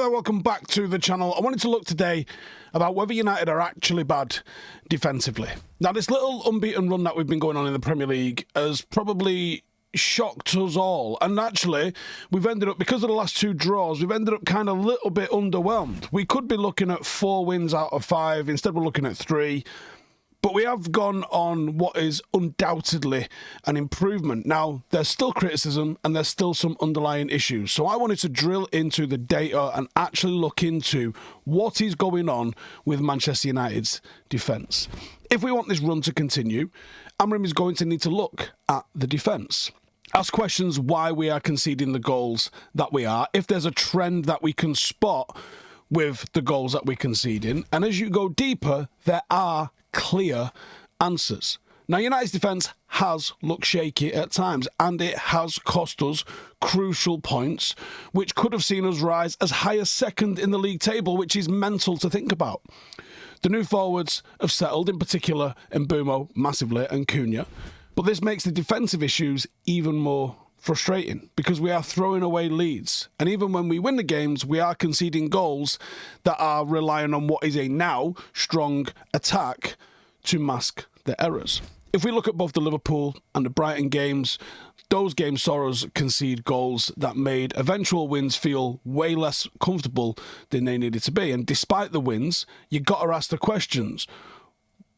there, welcome back to the channel. I wanted to look today about whether United are actually bad defensively. Now, this little unbeaten run that we've been going on in the Premier League has probably shocked us all. And actually, we've ended up, because of the last two draws, we've ended up kind of a little bit underwhelmed. We could be looking at 4 wins out of 5. Instead, we're looking at 3. But we have gone on what is undoubtedly an improvement. Now, there's still criticism and there's still some underlying issues. So I wanted to drill into the data and actually look into what is going on with Manchester United's defence. If we want this run to continue, Amorim is going to need to look at the defence. Ask questions why we are conceding the goals that we are, if there's a trend that we can spot with the goals that we're conceding. And as you go deeper, there are clear answers. Now, United's defence has looked shaky at times, and it has cost us crucial points, which could have seen us rise as high as second in the league table, which is mental to think about. The new forwards have settled, in particular Mbeumo massively and Cunha, but this makes the defensive issues even more frustrating because we are throwing away leads, and even when we win the games, we are conceding goals that are relying on what is a now strong attack to mask the errors. If we look at both the Liverpool and the Brighton games, those games saw us concede goals that made eventual wins feel way less comfortable than they needed to be. And despite the wins, you got to ask the questions: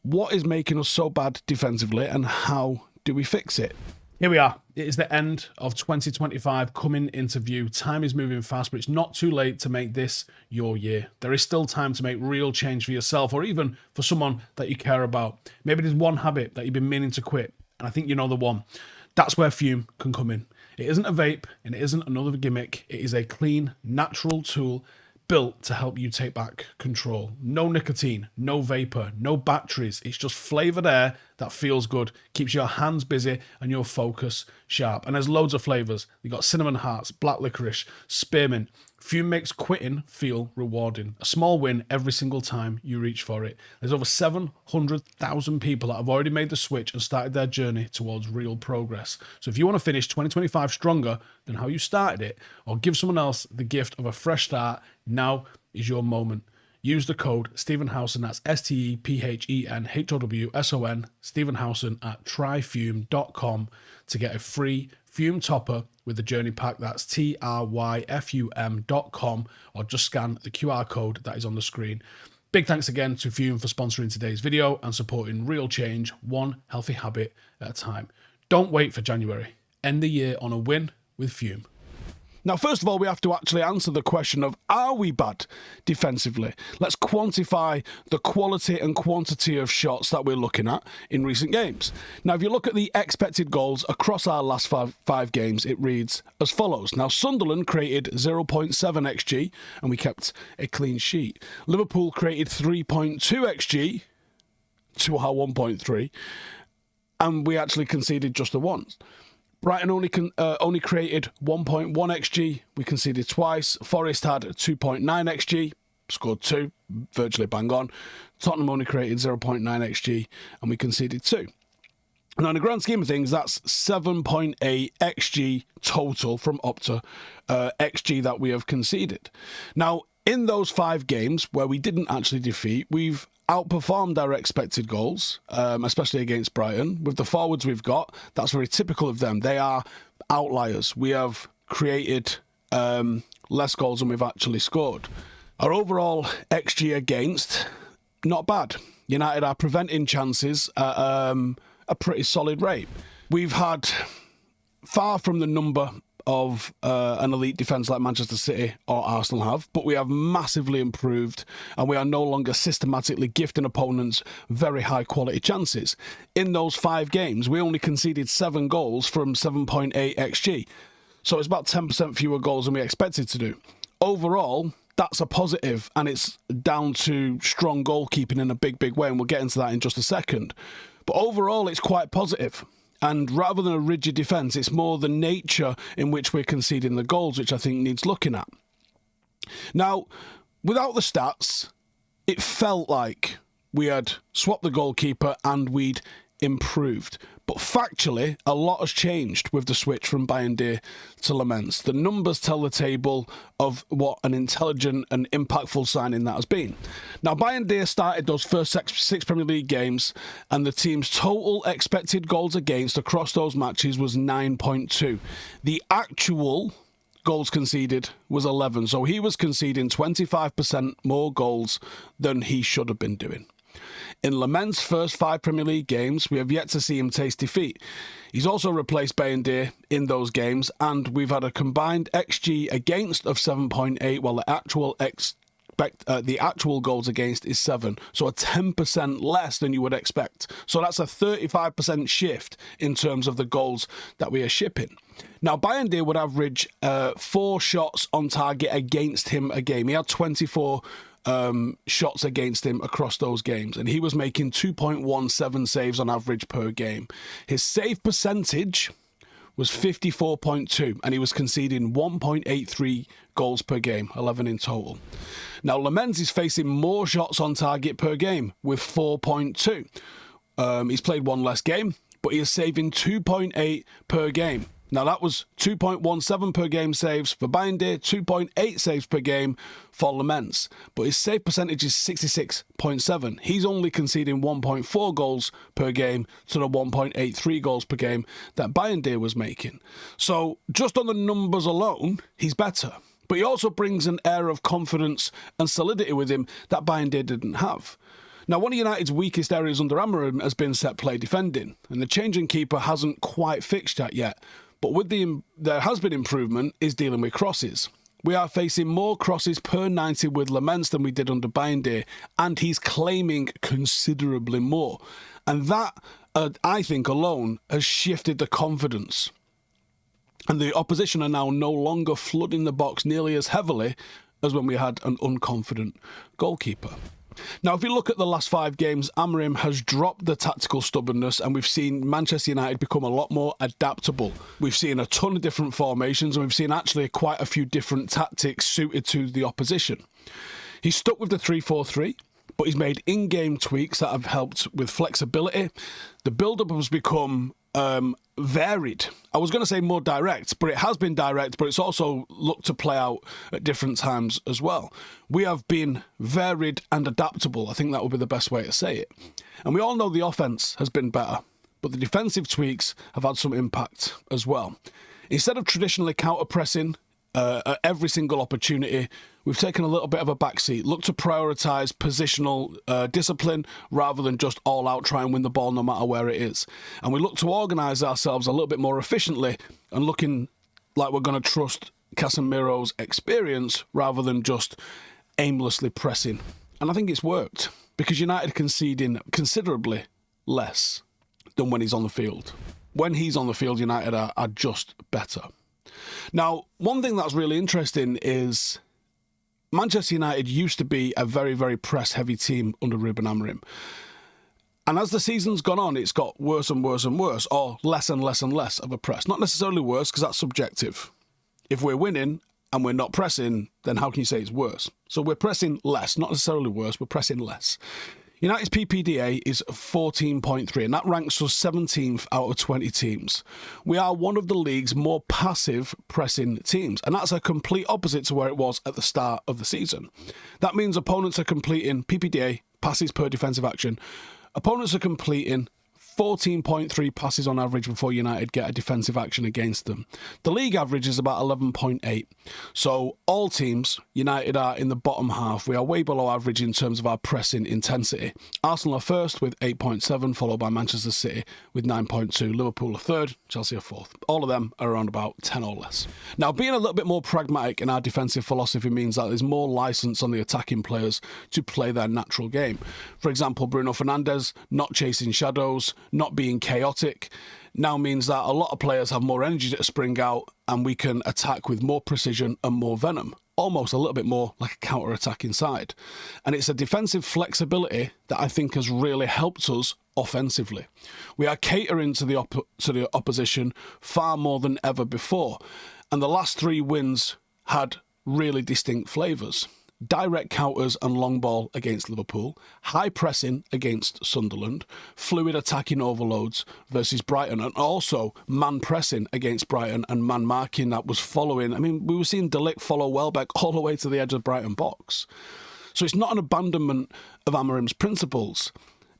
what is making us so bad defensively, and how do we fix it? Here we are. It is the end of 2025 coming into view. Time is moving fast, but it's not too late to make this your year. There is still time to make real change for yourself, or even for someone that you care about. Maybe there's one habit that you've been meaning to quit, and I think you know the one. That's where Fume can come in. It isn't a vape, and it isn't another gimmick. It is a clean, natural tool built to help you take back control. No nicotine, no vapor, no batteries. It's just flavoured air that feels good, keeps your hands busy and your focus sharp. And there's loads of flavours. You've got cinnamon hearts, black licorice, spearmint. Fume makes quitting feel rewarding. A small win every single time you reach for it. There's over 700,000 people that have already made the switch and started their journey towards real progress. So if you want to finish 2025 stronger than how you started it, or give someone else the gift of a fresh start, now is your moment. Use the code Stephen Howson, that's STEPHENHOWSON, Stephen Howson at tryfume.com to get a free Fume topper with the journey pack. That's TRYFUM.com, or just scan the QR code that is on the screen. Big thanks again to Fume for sponsoring today's video and supporting real change, one healthy habit at a time. Don't wait for January. End the year on a win with Fume. Now, first of all, we have to actually answer the question of, are we bad defensively? Let's quantify the quality and quantity of shots that we're looking at in recent games. Now, if you look at the expected goals across our last five games, it reads as follows. Now, Sunderland created 0.7 XG, and we kept a clean sheet. Liverpool created 3.2 XG to our 1.3, and we actually conceded just the once. Brighton only created 1.1 XG. We conceded twice. Forest had 2.9 XG, scored 2, virtually bang on. Tottenham only created 0.9 XG, and we conceded 2. Now, in the grand scheme of things, that's 7.8 XG total from up to XG that we have conceded. Now, in those 5 games where we didn't actually defeat, we've outperformed our expected goals, especially against Brighton. With the forwards we've got, that's very typical of them. They are outliers. We have created less goals than we've actually scored. Our overall XG against, not bad. United are preventing chances at a pretty solid rate. We've had far from the number of an elite defence like Manchester City or Arsenal have, but we have massively improved, and we are no longer systematically gifting opponents very high quality chances. In those 5 games, we only conceded 7 goals from 7.8 XG. So it's about 10% fewer goals than we expected to do. Overall, that's a positive, and it's down to strong goalkeeping in a big way, and we'll get into that in just a second. But overall, it's quite positive. And rather than a rigid defence, it's more the nature in which we're conceding the goals, which I think needs looking at. Now, without the stats, it felt like we had swapped the goalkeeper and we'd improved. But factually, a lot has changed with the switch from Bayindir to Lamens. The numbers tell the table of what an intelligent and impactful signing that has been. Now, Bayindir started those first six Premier League games, and the team's total expected goals against across those matches was 9.2. The actual goals conceded was 11, so he was conceding 25% more goals than he should have been doing. In Lamens' first 5 Premier League games, we have yet to see him taste defeat. He's also replaced Bayindir in those games, and we've had a combined XG against of 7.8, while the actual goals against is 7, so a 10% less than you would expect. So that's a 35% shift in terms of the goals that we are shipping. Now, Bayindir would average 4 shots on target against him a game. He had 24 shots against him across those games, and he was making 2.17 saves on average per game. His save percentage was 54.2, and he was conceding 1.83 goals per game, 11 in total. Now, Lamens is facing more shots on target per game with 4.2. He's played 1 less game, but he is saving 2.8 per game. Now, that was 2.17 per game saves for Bayindir, 2.8 saves per game for Lamens. But his save percentage is 66.7. He's only conceding 1.4 goals per game to the 1.83 goals per game that Bayindir was making. So, just on the numbers alone, he's better. But he also brings an air of confidence and solidity with him that Bayindir didn't have. Now, one of United's weakest areas under Amorim has been set play defending, and the changing keeper hasn't quite fixed that yet. But there has been improvement is dealing with crosses. We are facing more crosses per 90 with Lamens than we did under Bayindir, and he's claiming considerably more. And that, I think, alone has shifted the confidence. And the opposition are now no longer flooding the box nearly as heavily as when we had an unconfident goalkeeper. Now, if you look at the last 5 games, Amorim has dropped the tactical stubbornness, and we've seen Manchester United become a lot more adaptable. We've seen a ton of different formations, and we've seen actually quite a few different tactics suited to the opposition. He's stuck with the 3-4-3, but he's made in-game tweaks that have helped with flexibility. The build-up has become varied. I was going to say more direct, but it has been direct, but it's also looked to play out at different times as well. We have been varied and adaptable. I think that would be the best way to say it. And we all know the offence has been better, but the defensive tweaks have had some impact as well. Instead of traditionally counter-pressing at every single opportunity, we've taken a little bit of a backseat, look to prioritise positional discipline rather than just all out try and win the ball no matter where it is. And we look to organise ourselves a little bit more efficiently and looking like we're going to trust Casemiro's experience rather than just aimlessly pressing. And I think it's worked because United conceding considerably less than when he's on the field. When he's on the field, United are just better. Now, one thing that's really interesting is Manchester United used to be a very, very press-heavy team under Ruben Amorim. And as the season's gone on, it's got worse and worse and worse, or less and less and less of a press. Not necessarily worse, because that's subjective. If we're winning and we're not pressing, then how can you say it's worse? So we're pressing less, not necessarily worse, we're pressing less. United's PPDA is 14.3, and that ranks us 17th out of 20 teams. We are one of the league's more passive pressing teams, and that's a complete opposite to where it was at the start of the season. That means opponents are completing PPDA, passes per defensive action. Opponents are completing 14.3 passes on average before United get a defensive action against them. The league average is about 11.8. So all teams, United are in the bottom half. We are way below average in terms of our pressing intensity. Arsenal are first with 8.7, followed by Manchester City with 9.2. Liverpool are third, Chelsea are fourth. All of them are around about 10 or less. Now, being a little bit more pragmatic in our defensive philosophy means that there's more licence on the attacking players to play their natural game. For example, Bruno Fernandes not chasing shadows, not being chaotic, now means that a lot of players have more energy to spring out and we can attack with more precision and more venom. Almost a little bit more like a counter-attacking side. And it's a defensive flexibility that I think has really helped us offensively. We are catering to the opposition far more than ever before. And the last 3 wins had really distinct flavours. direct counters and long ball against Liverpool, high pressing against Sunderland, fluid attacking overloads versus Brighton, and also man pressing against Brighton and man marking that was following. I mean, we were seeing De Ligt follow Welbeck all the way to the edge of the Brighton box. So it's not an abandonment of Amorim's principles.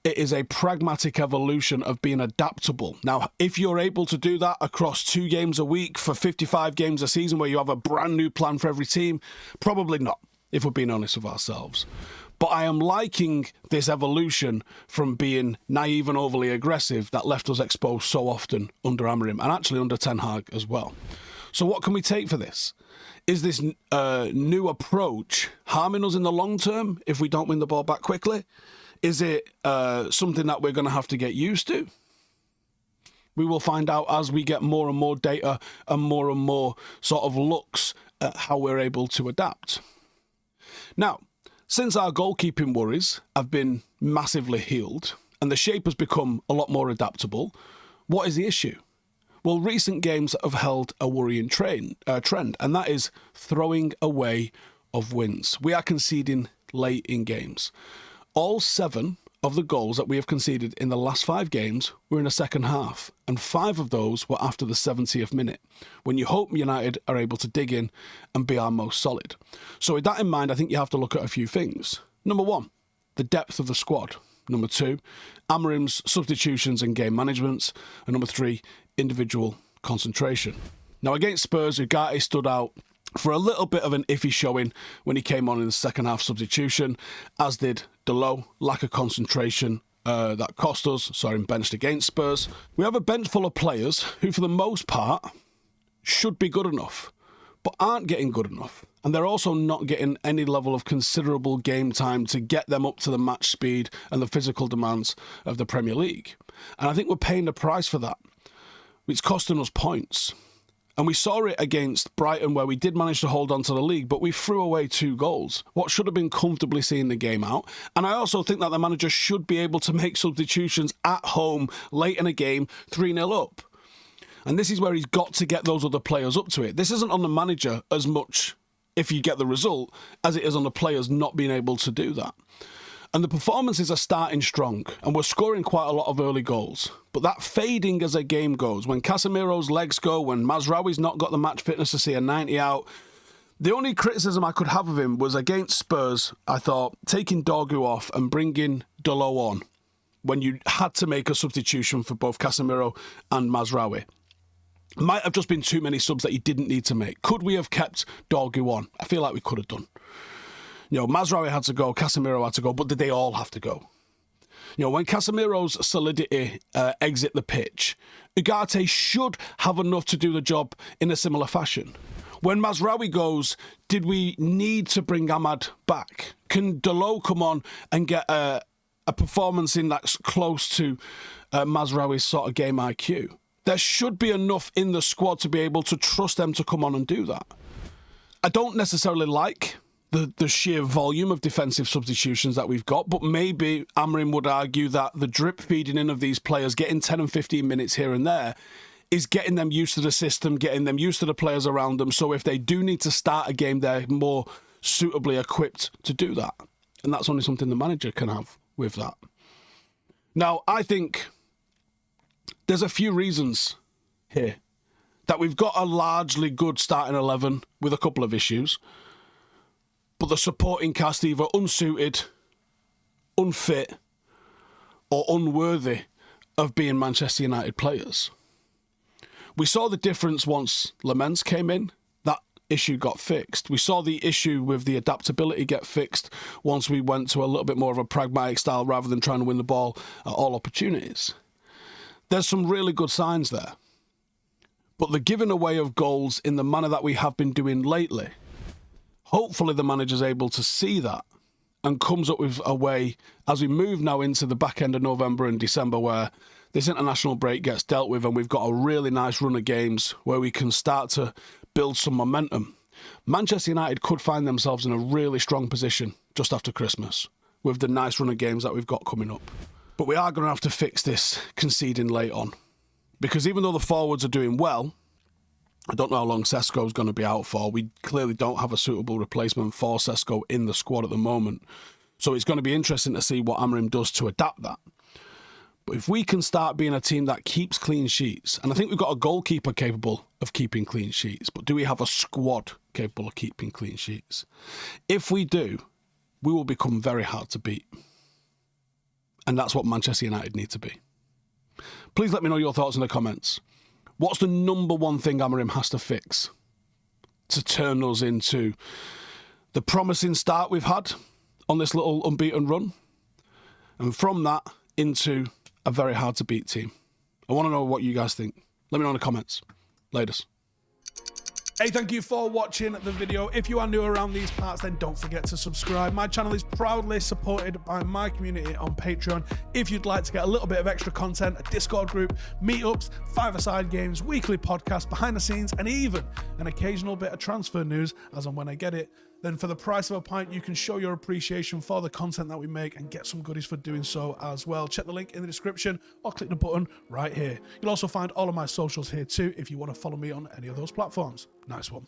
It is a pragmatic evolution of being adaptable. Now, if you're able to do that across 2 games a week for 55 games a season where you have a brand new plan for every team, probably not, if we're being honest with ourselves. But I am liking this evolution from being naive and overly aggressive that left us exposed so often under Amorim and actually under Ten Hag as well. So what can we take for this? Is this new approach harming us in the long term if we don't win the ball back quickly? Is it something that we're going to have to get used to? We will find out as we get more and more data and more sort of looks at how we're able to adapt. Now, since our goalkeeping worries have been massively healed and the shape has become a lot more adaptable, what is the issue? Well, recent games have held a worrying trend, and that is throwing away of wins. We are conceding late in games. All 7 of the goals that we have conceded in the last 5 games were in the second half, and 5 of those were after the 70th minute, when you hope United are able to dig in and be our most solid. So with that in mind, I think you have to look at a few things. Number 1, the depth of the squad. Number 2, Amorim's substitutions and game management. And number 3, individual concentration. Now, against Spurs, Ugarte stood out for a little bit of an iffy showing when he came on in the second half substitution, as did Dalot. Lack of concentration that cost us, saw him benched against Spurs. We have a bench full of players who, for the most part, should be good enough, but aren't getting good enough. And they're also not getting any level of considerable game time to get them up to the match speed and the physical demands of the Premier League. And I think we're paying the price for that. It's costing us points. And we saw it against Brighton, where we did manage to hold on to the league, but we threw away 2 goals, what should have been comfortably seeing the game out. And I also think that the manager should be able to make substitutions at home late in a game, 3-0 up. And this is where he's got to get those other players up to it. This isn't on the manager as much, if you get the result, as it is on the players not being able to do that. And the performances are starting strong, and we're scoring quite a lot of early goals. But that fading as a game goes, when Casemiro's legs go, when Mazraoui's not got the match fitness to see a 90 out, the only criticism I could have of him was against Spurs. I thought taking Dorgu off and bringing Dalot on when you had to make a substitution for both Casemiro and Mazraoui might have just been too many subs that you didn't need to make. Could we have kept Dorgu on? I feel like we could have done. You know, Mazraoui had to go, Casemiro had to go, but did they all have to go? You know, when Casemiro's solidity exit the pitch, Ugarte should have enough to do the job in a similar fashion. When Mazraoui goes, did we need to bring Ahmad back? Can Dalot come on and get a performance in that's close to Mazraoui's sort of game IQ? There should be enough in the squad to be able to trust them to come on and do that. I don't necessarily like the sheer volume of defensive substitutions that we've got, but maybe Amorim would argue that the drip feeding in of these players, getting 10 and 15 minutes here and there, is getting them used to the system, getting them used to the players around them, so if they do need to start a game, they're more suitably equipped to do that. And that's only something the manager can have with that. Now, I think there's a few reasons here that we've got a largely good starting 11 with a couple of issues, but the supporting cast either unsuited, unfit, or unworthy of being Manchester United players. We saw the difference once Lamens came in. That issue got fixed. We saw the issue with the adaptability get fixed once we went to a little bit more of a pragmatic style rather than trying to win the ball at all opportunities. There's some really good signs there. But the giving away of goals in the manner that we have been doing lately, hopefully the manager's able to see that and comes up with a way as we move now into the back end of November and December where this international break gets dealt with and we've got a really nice run of games where we can start to build some momentum. Manchester United could find themselves in a really strong position just after Christmas with the nice run of games that we've got coming up. But we are going to have to fix this conceding late on. Because even though the forwards are doing well, I don't know how long Sesko's going to be out for. We clearly don't have a suitable replacement for Sesko in the squad at the moment. So it's going to be interesting to see what Amorim does to adapt that. But if we can start being a team that keeps clean sheets, and I think we've got a goalkeeper capable of keeping clean sheets, but do we have a squad capable of keeping clean sheets? If we do, we will become very hard to beat. And that's what Manchester United need to be. Please let me know your thoughts in the comments. What's the number one thing Amorim has to fix to turn us into the promising start we've had on this little unbeaten run? And from that, into a very hard to beat team. I want to know what you guys think. Let me know in the comments. Laters. Hey, thank you for watching the video. If you are new around these parts, then don't forget to subscribe. My channel is proudly supported by my community on Patreon. If you'd like to get a little bit of extra content, a Discord group, meetups, five-a-side games, weekly podcasts, behind the scenes, and even an occasional bit of transfer news as and when I get it, then for the price of a pint, you can show your appreciation for the content that we make and get some goodies for doing so as well. Check the link in the description or click the button right here. You'll also find all of my socials here too if you want to follow me on any of those platforms. Nice one.